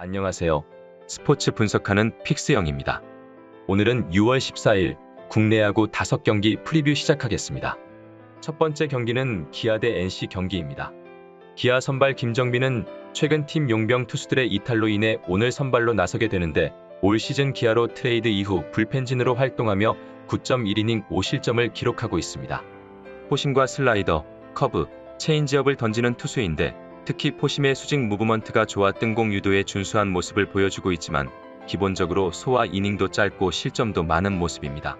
안녕하세요. 스포츠 분석하는 픽스영입니다. 오늘은 6월 14일 국내 야구 5경기 프리뷰 시작하겠습니다. 첫 번째 경기는 기아 대 NC 경기입니다. 기아 선발 김정빈은 최근 팀 용병 투수들의 이탈로 인해 오늘 선발로 나서게 되는데 올 시즌 기아로 트레이드 이후 불펜진으로 활동하며 9.1이닝 5실점을 기록하고 있습니다. 포심과 슬라이더, 커브, 체인지업을 던지는 투수인데 특히 포심의 수직 무브먼트가 좋아 뜬공 유도에 준수한 모습을 보여주고 있지만 기본적으로 소화 이닝도 짧고 실점도 많은 모습입니다.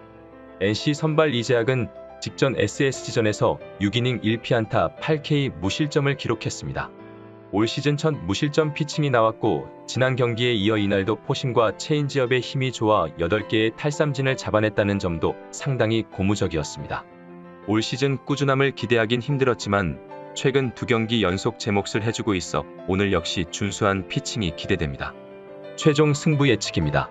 NC 선발 이재학은 직전 SSG전에서 6이닝 1피안타 8K 무실점을 기록했습니다. 올 시즌 첫 무실점 피칭이 나왔고 지난 경기에 이어 이날도 포심과 체인지업의 힘이 좋아 8개의 탈삼진을 잡아냈다는 점도 상당히 고무적이었습니다. 올 시즌 꾸준함을 기대하긴 힘들었지만 최근 2경기 연속 제 몫을 해주고 있어 오늘 역시 준수한 피칭이 기대됩니다. 최종 승부 예측입니다.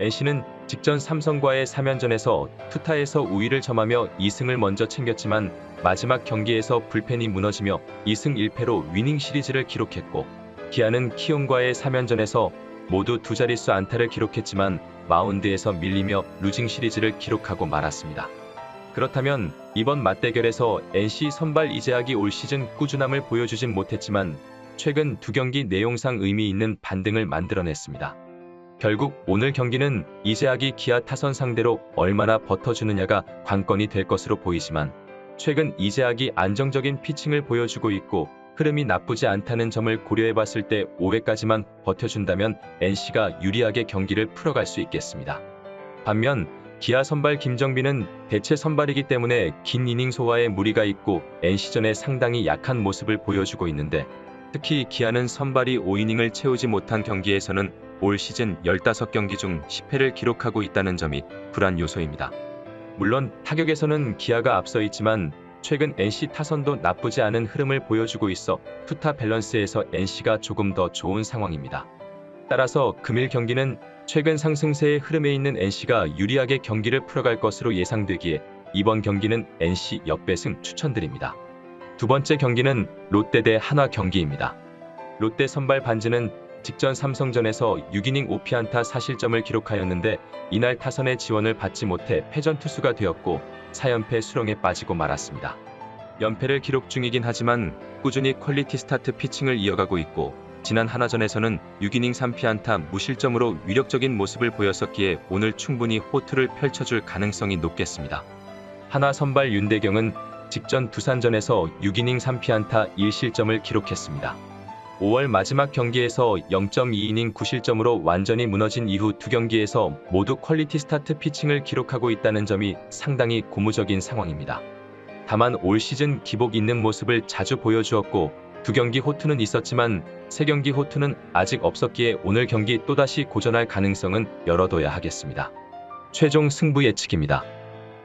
NC는 직전 삼성과의 3연전에서 투타에서 우위를 점하며 2승을 먼저 챙겼지만 마지막 경기에서 불펜이 무너지며 2승 1패로 위닝 시리즈를 기록했고 기아는 키움과의 3연전에서 모두 두 자릿수 안타를 기록했지만 마운드에서 밀리며 루징 시리즈를 기록하고 말았습니다. 그렇다면 이번 맞대결에서 NC 선발 이재학이 올 시즌 꾸준함을 보여주진 못했지만 최근 2경기 내용상 의미 있는 반등을 만들어냈습니다. 결국 오늘 경기는 이재학이 기아 타선 상대로 얼마나 버텨주느냐가 관건이 될 것으로 보이지만 최근 이재학이 안정적인 피칭을 보여주고 있고 흐름이 나쁘지 않다는 점을 고려해봤을 때 5회까지만 버텨준다면 NC가 유리하게 경기를 풀어갈 수 있겠습니다. 반면 기아 선발 김정빈은 대체 선발이기 때문에 긴 이닝 소화에 무리가 있고 NC전에 상당히 약한 모습을 보여주고 있는데 특히 기아는 선발이 5이닝을 채우지 못한 경기에서는 올 시즌 15경기 중 10패를 기록하고 있다는 점이 불안 요소입니다. 물론 타격에서는 기아가 앞서 있지만 최근 NC 타선도 나쁘지 않은 흐름을 보여주고 있어 투타 밸런스에서 NC가 조금 더 좋은 상황입니다. 따라서 금일 경기는 최근 상승세의 흐름에 있는 NC가 유리하게 경기를 풀어갈 것으로 예상되기에 이번 경기는 NC 역배승 추천드립니다. 두 번째 경기는 롯데 대 한화 경기입니다. 롯데 선발 반지는 직전 삼성전에서 6이닝 5피안타 4실점을 기록하였는데 이날 타선의 지원을 받지 못해 패전 투수가 되었고 4연패 수렁에 빠지고 말았습니다. 연패를 기록 중이긴 하지만 꾸준히 퀄리티 스타트 피칭을 이어가고 있고 지난 한화전에서는 6이닝 3피안타 무실점으로 위력적인 모습을 보였었기에 오늘 충분히 호투를 펼쳐줄 가능성이 높겠습니다. 한화 선발 윤대경은 직전 두산전에서 6이닝 3피안타 1실점을 기록했습니다. 5월 마지막 경기에서 0.2이닝 9실점으로 완전히 무너진 이후 2경기에서 모두 퀄리티 스타트 피칭을 기록하고 있다는 점이 상당히 고무적인 상황입니다. 다만 올 시즌 기복 있는 모습을 자주 보여주었고 2경기 호투는 있었지만 3경기 호투는 아직 없었기에 오늘 경기 또다시 고전할 가능성은 열어둬야 하겠습니다. 최종 승부 예측입니다.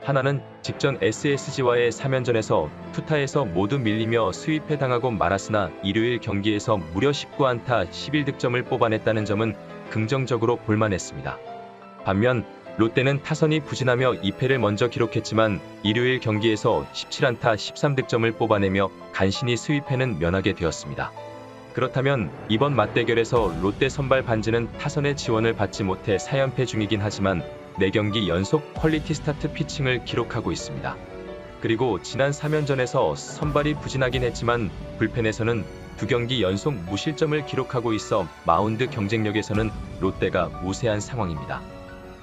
하나는 직전 SSG와의 3연전에서 투타에서 모두 밀리며 스윕에 당하고 말았으나 일요일 경기에서 무려 19안타 11득점을 뽑아냈다는 점은 긍정적으로 볼만했습니다. 반면 롯데는 타선이 부진하며 2패를 먼저 기록했지만 일요일 경기에서 17안타 13득점을 뽑아내며 간신히 스윕에는 면하게 되었습니다. 그렇다면 이번 맞대결에서 롯데 선발 반지는 타선의 지원을 받지 못해 4연패 중이긴 하지만 4경기 연속 퀄리티 스타트 피칭을 기록하고 있습니다. 그리고 지난 3연전에서 선발이 부진하긴 했지만 불펜에서는 2경기 연속 무실점을 기록하고 있어 마운드 경쟁력에서는 롯데가 우세한 상황입니다.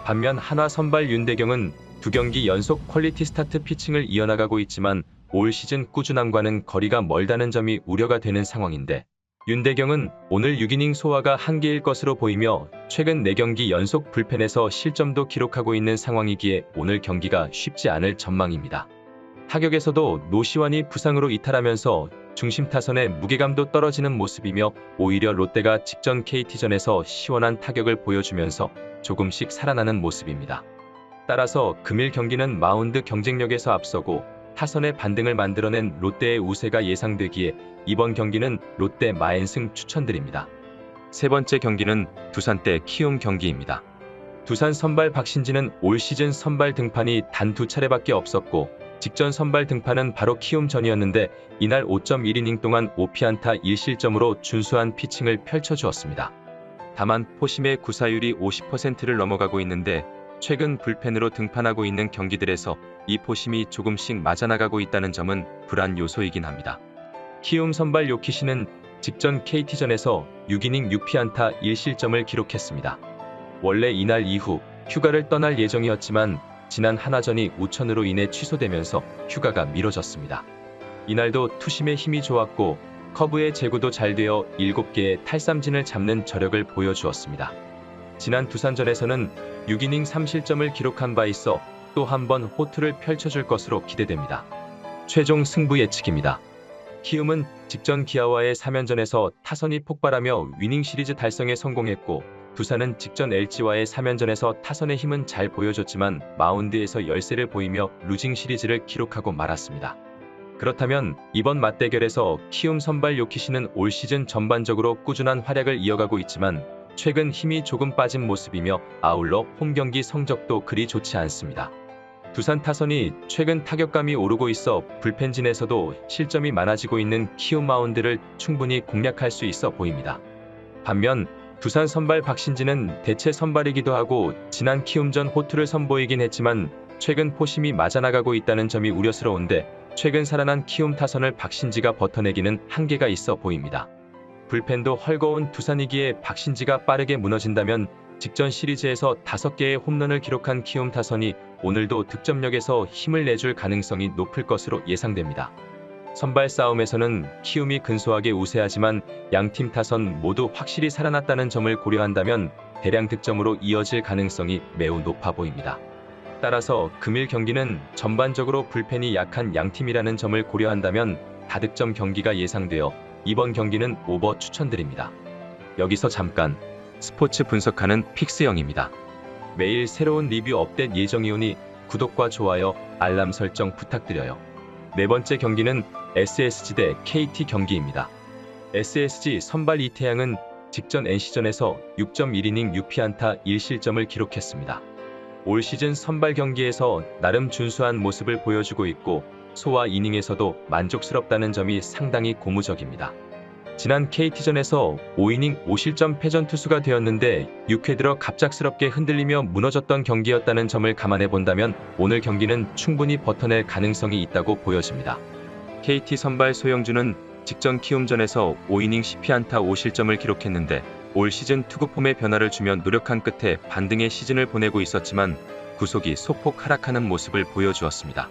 반면 한화 선발 윤대경은 2경기 연속 퀄리티 스타트 피칭을 이어나가고 있지만 올 시즌 꾸준함과는 거리가 멀다는 점이 우려가 되는 상황인데 윤대경은 오늘 6이닝 소화가 한계일 것으로 보이며 최근 4경기 연속 불펜에서 실점도 기록하고 있는 상황이기에 오늘 경기가 쉽지 않을 전망입니다. 타격에서도 노시환이 부상으로 이탈하면서 중심 타선의 무게감도 떨어지는 모습이며 오히려 롯데가 직전 KT전에서 시원한 타격을 보여주면서 조금씩 살아나는 모습입니다. 따라서 금일 경기는 마운드 경쟁력에서 앞서고 타선의 반등을 만들어낸 롯데의 우세가 예상되기에 이번 경기는 롯데 마엔승 추천드립니다. 세 번째 경기는 두산 대 키움 경기입니다. 두산 선발 박신지는 올 시즌 선발 등판이 단 2차례밖에 없었고 직전 선발 등판은 바로 키움전이었는데 이날 5.1이닝 동안 5피안타 1실점으로 준수한 피칭을 펼쳐주었습니다. 다만 포심의 구사율이 50%를 넘어가고 있는데 최근 불펜으로 등판하고 있는 경기들에서 이 포심이 조금씩 맞아나가고 있다는 점은 불안 요소이긴 합니다. 키움 선발 요키시는 직전 KT전에서 6이닝 6피안타 1실점을 기록했습니다. 원래 이날 이후 휴가를 떠날 예정이었지만 지난 하나전이 우천으로 인해 취소되면서 휴가가 미뤄졌습니다. 이날도 투심의 힘이 좋았고 커브의 제구도 잘 되어 7개의 탈삼진을 잡는 저력을 보여주었습니다. 지난 두산전에서는 6이닝 3실점을 기록한 바 있어 또 한 번 호투를 펼쳐줄 것으로 기대됩니다. 최종 승부 예측입니다. 키움은 직전 기아와의 3연전에서 타선이 폭발하며 위닝 시리즈 달성에 성공했고 두산은 직전 LG와의 3연전에서 타선의 힘은 잘 보여줬지만 마운드에서 열세를 보이며 루징 시리즈를 기록하고 말았습니다. 그렇다면 이번 맞대결에서 키움 선발 요키시는 올 시즌 전반적으로 꾸준한 활약을 이어가고 있지만 최근 힘이 조금 빠진 모습이며 아울러 홈경기 성적도 그리 좋지 않습니다. 두산 타선이 최근 타격감이 오르고 있어 불펜진에서도 실점이 많아지고 있는 키움 마운드를 충분히 공략할 수 있어 보입니다. 반면 두산 선발 박신진은 대체 선발이기도 하고 지난 키움전 호투를 선보이긴 했지만 최근 포심이 맞아나가고 있다는 점이 우려스러운데 최근 살아난 키움 타선을 박신지가 버텨내기는 한계가 있어 보입니다. 불펜도 헐거운 두산이기에 박신지가 빠르게 무너진다면 직전 시리즈에서 5개의 홈런을 기록한 키움 타선이 오늘도 득점력에서 힘을 내줄 가능성이 높을 것으로 예상됩니다. 선발 싸움에서는 키움이 근소하게 우세하지만 양팀 타선 모두 확실히 살아났다는 점을 고려한다면 대량 득점으로 이어질 가능성이 매우 높아 보입니다. 따라서 금일 경기는 전반적으로 불펜이 약한 양팀이라는 점을 고려한다면 다득점 경기가 예상되어 이번 경기는 오버 추천드립니다. 여기서 잠깐 스포츠 분석하는 픽스영입니다. 매일 새로운 리뷰 업데이트 예정이오니 구독과 좋아요, 알람 설정 부탁드려요. 네 번째 경기는 SSG 대 KT 경기입니다. SSG 선발 이태양은 직전 NC전에서 6.1이닝 6피안타 1실점을 기록했습니다. 올 시즌 선발 경기에서 나름 준수한 모습을 보여주고 있고 소화 이닝에서도 만족스럽다는 점이 상당히 고무적입니다. 지난 KT전에서 5이닝 5실점 패전 투수가 되었는데 6회 들어 갑작스럽게 흔들리며 무너졌던 경기였다는 점을 감안해 본다면 오늘 경기는 충분히 버텨낼 가능성이 있다고 보여집니다. KT 선발 소영주는 직전 키움전에서 5이닝 10피안타 5실점을 기록했는데 올 시즌 투구 폼에 변화를 주며 노력한 끝에 반등의 시즌을 보내고 있었지만 구속이 소폭 하락하는 모습을 보여주었습니다.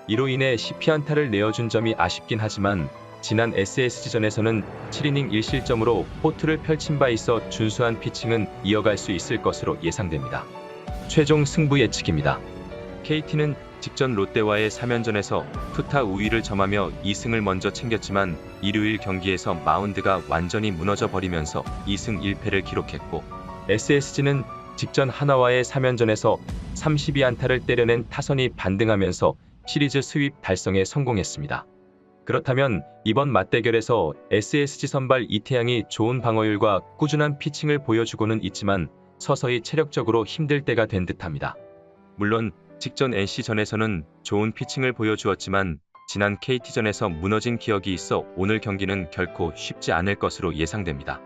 이로 인해 10피안타를 내어준 점이 아쉽긴 하지만 지난 SSG전에서는 7이닝 1실점으로 호투를 펼친 바 있어 준수한 피칭은 이어갈 수 있을 것으로 예상됩니다. 최종 승부 예측입니다. KT는 직전 롯데와의 3연전에서 투타 우위를 점하며 2승을 먼저 챙겼지만 일요일 경기에서 마운드가 완전히 무너져 버리면서 2승 1패를 기록했고 SSG는 직전 하나와의 3연전에서 32안타를 때려낸 타선이 반등하면서 시리즈 스윕 달성에 성공했습니다. 그렇다면 이번 맞대결에서 SSG 선발 이태양이 좋은 방어율과 꾸준한 피칭을 보여주고는 있지만 서서히 체력적으로 힘들 때가 된 듯합니다. 물론 직전 NC전에서는 좋은 피칭을 보여주었지만 지난 KT전에서 무너진 기억이 있어 오늘 경기는 결코 쉽지 않을 것으로 예상됩니다.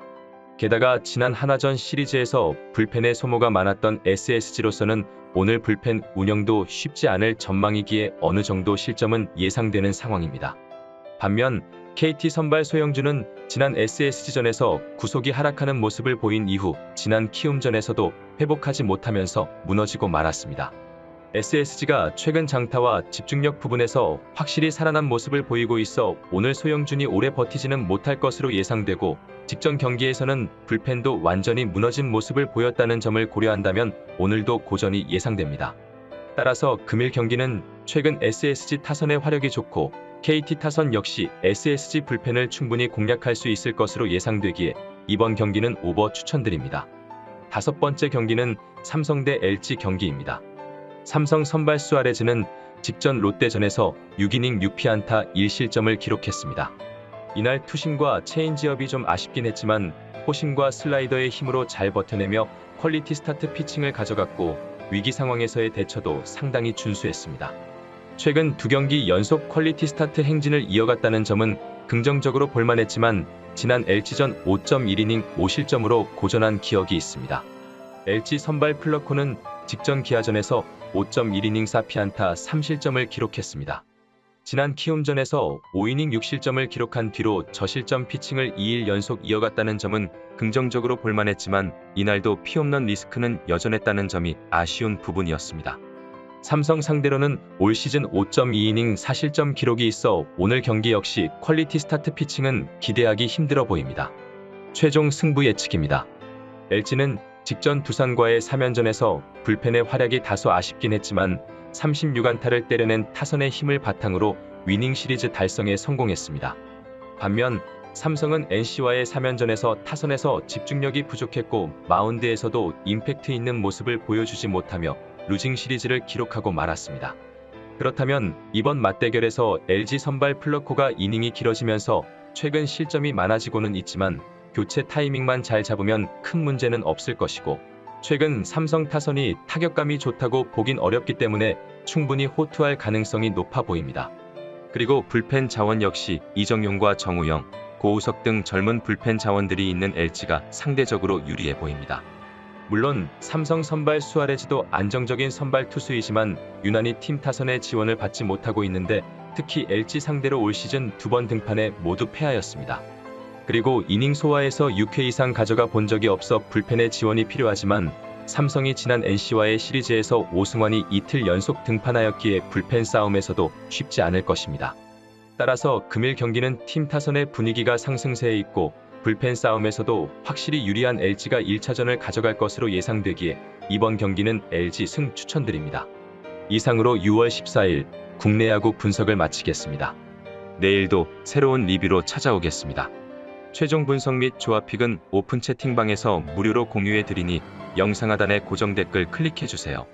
게다가 지난 하나전 시리즈에서 불펜의 소모가 많았던 SSG로서는 오늘 불펜 운영도 쉽지 않을 전망이기에 어느 정도 실점은 예상되는 상황입니다. 반면 KT 선발 소영주는 지난 SSG전에서 구속이 하락하는 모습을 보인 이후 지난 키움전에서도 회복하지 못하면서 무너지고 말았습니다. SSG가 최근 장타와 집중력 부분에서 확실히 살아난 모습을 보이고 있어 오늘 소영준이 오래 버티지는 못할 것으로 예상되고 직전 경기에서는 불펜도 완전히 무너진 모습을 보였다는 점을 고려한다면 오늘도 고전이 예상됩니다. 따라서 금일 경기는 최근 SSG 타선의 화력이 좋고 KT 타선 역시 SSG 불펜을 충분히 공략할 수 있을 것으로 예상되기에 이번 경기는 오버 추천드립니다. 다섯 번째 경기는 삼성 대 LG 경기입니다. 삼성 선발 수아레즈는 직전 롯데전에서 6이닝 6피안타 1실점을 기록했습니다. 이날 투심과 체인지업이 좀 아쉽긴 했지만 포심과 슬라이더의 힘으로 잘 버텨내며 퀄리티 스타트 피칭을 가져갔고 위기 상황에서의 대처도 상당히 준수했습니다. 최근 두 경기 연속 퀄리티 스타트 행진을 이어갔다는 점은 긍정적으로 볼만했지만 지난 LG전 5.1이닝 5실점으로 고전한 기억이 있습니다. LG 선발 플러코는 직전 기아전에서 5.1이닝 4피안타 3실점을 기록했습니다. 지난 키움전에서 5이닝 6실점을 기록한 뒤로 저실점 피칭을 2일 연속 이어갔다는 점은 긍정적으로 볼만했지만 이날도 피홈런 리스크는 여전했다는 점이 아쉬운 부분이었습니다. 삼성 상대로는 올 시즌 5.2이닝 4실점 기록이 있어 오늘 경기 역시 퀄리티 스타트 피칭은 기대하기 힘들어 보입니다. 최종 승부 예측입니다. LG는 직전 두산과의 3연전에서 불펜의 활약이 다소 아쉽긴 했지만 36안타를 때려낸 타선의 힘을 바탕으로 위닝 시리즈 달성에 성공했습니다. 반면 삼성은 NC와의 3연전에서 타선에서 집중력이 부족했고 마운드에서도 임팩트 있는 모습을 보여주지 못하며 루징 시리즈를 기록하고 말았습니다. 그렇다면 이번 맞대결에서 LG 선발 플러코가 이닝이 길어지면서 최근 실점이 많아지고는 있지만 교체 타이밍만 잘 잡으면 큰 문제는 없을 것이고 최근 삼성 타선이 타격감이 좋다고 보긴 어렵기 때문에 충분히 호투할 가능성이 높아 보입니다. 그리고 불펜 자원 역시 이정용과 정우영, 고우석 등 젊은 불펜 자원들이 있는 LG가 상대적으로 유리해 보입니다. 물론 삼성 선발 수아레즈도 안정적인 선발 투수이지만 유난히 팀 타선의 지원을 받지 못하고 있는데 특히 LG 상대로 올 시즌 2번 등판에 모두 패하였습니다. 그리고 이닝 소화에서 6회 이상 가져가 본 적이 없어 불펜의 지원이 필요하지만 삼성이 지난 NC와의 시리즈에서 오승환이 이틀 연속 등판하였기에 불펜 싸움에서도 쉽지 않을 것입니다. 따라서 금일 경기는 팀 타선의 분위기가 상승세에 있고 불펜 싸움에서도 확실히 유리한 LG가 1차전을 가져갈 것으로 예상되기에 이번 경기는 LG 승 추천드립니다. 이상으로 6월 14일 국내 야구 분석을 마치겠습니다. 내일도 새로운 리뷰로 찾아오겠습니다. 최종 분석 및 조합픽은 오픈 채팅방에서 무료로 공유해 드리니 영상 하단의 고정 댓글 클릭해 주세요.